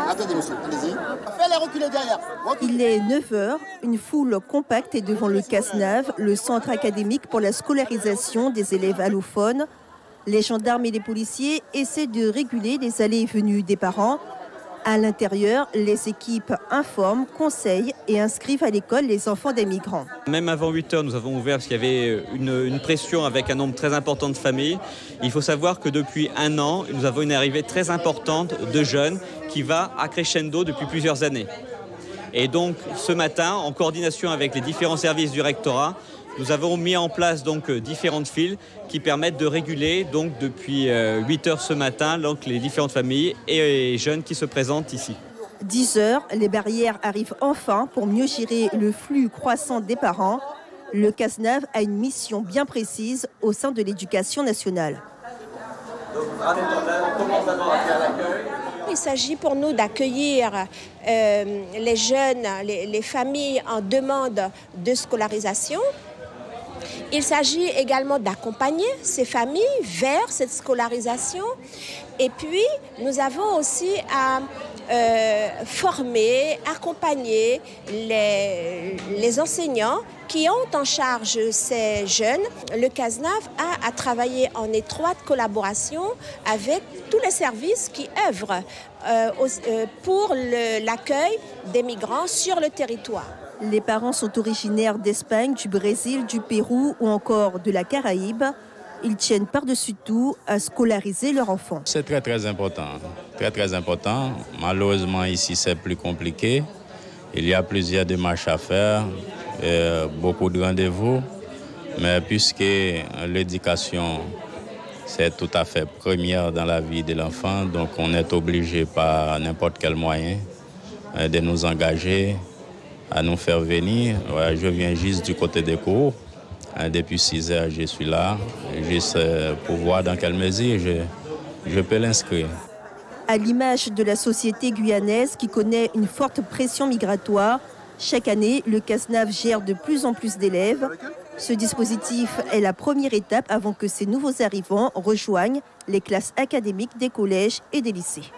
Attendez, monsieur, allez-y. Fais-les reculer derrière. Il est 9 h, une foule compacte est devant le CASNAV, le centre académique pour la scolarisation des élèves allophones. Les gendarmes et les policiers essaient de réguler les allées et venues des parents. À l'intérieur, les équipes informent, conseillent et inscrivent à l'école les enfants des migrants. Même avant 8 h, nous avons ouvert parce qu'il y avait une pression avec un nombre très important de familles. Il faut savoir que depuis 1 an, nous avons une arrivée très importante de jeunes qui va à crescendo depuis plusieurs années. Et donc ce matin, en coordination avec les différents services du rectorat, nous avons mis en place donc différentes files qui permettent de réguler donc depuis 8 h ce matin donc les différentes familles et jeunes qui se présentent ici. 10 h, les barrières arrivent enfin pour mieux gérer le flux croissant des parents. Le CASNAV a une mission bien précise au sein de l'éducation nationale. Il s'agit pour nous d'accueillir les jeunes, les familles en demande de scolarisation. Il s'agit également d'accompagner ces familles vers cette scolarisation. Et puis, nous avons aussi à former, accompagner les enseignants qui ont en charge ces jeunes. Le CASNAV a à travailler en étroite collaboration avec tous les services qui œuvrent pour l'accueil des migrants sur le territoire. Les parents sont originaires d'Espagne, du Brésil, du Pérou ou encore de la Caraïbe. Ils tiennent par-dessus tout à scolariser leurs enfants. C'est très important. Très important. Malheureusement, ici, c'est plus compliqué. Il y a plusieurs démarches à faire, beaucoup de rendez-vous. Mais puisque l'éducation, c'est tout à fait première dans la vie de l'enfant, donc on est obligé par n'importe quel moyen de nous engager, à nous faire venir. Je viens juste du côté des cours. Depuis 6 h, je suis là, juste pour voir dans quelle mesure je peux l'inscrire. À l'image de la société guyanaise qui connaît une forte pression migratoire, chaque année, le CASNAV gère de plus en plus d'élèves. Ce dispositif est la première étape avant que ces nouveaux arrivants rejoignent les classes académiques des collèges et des lycées.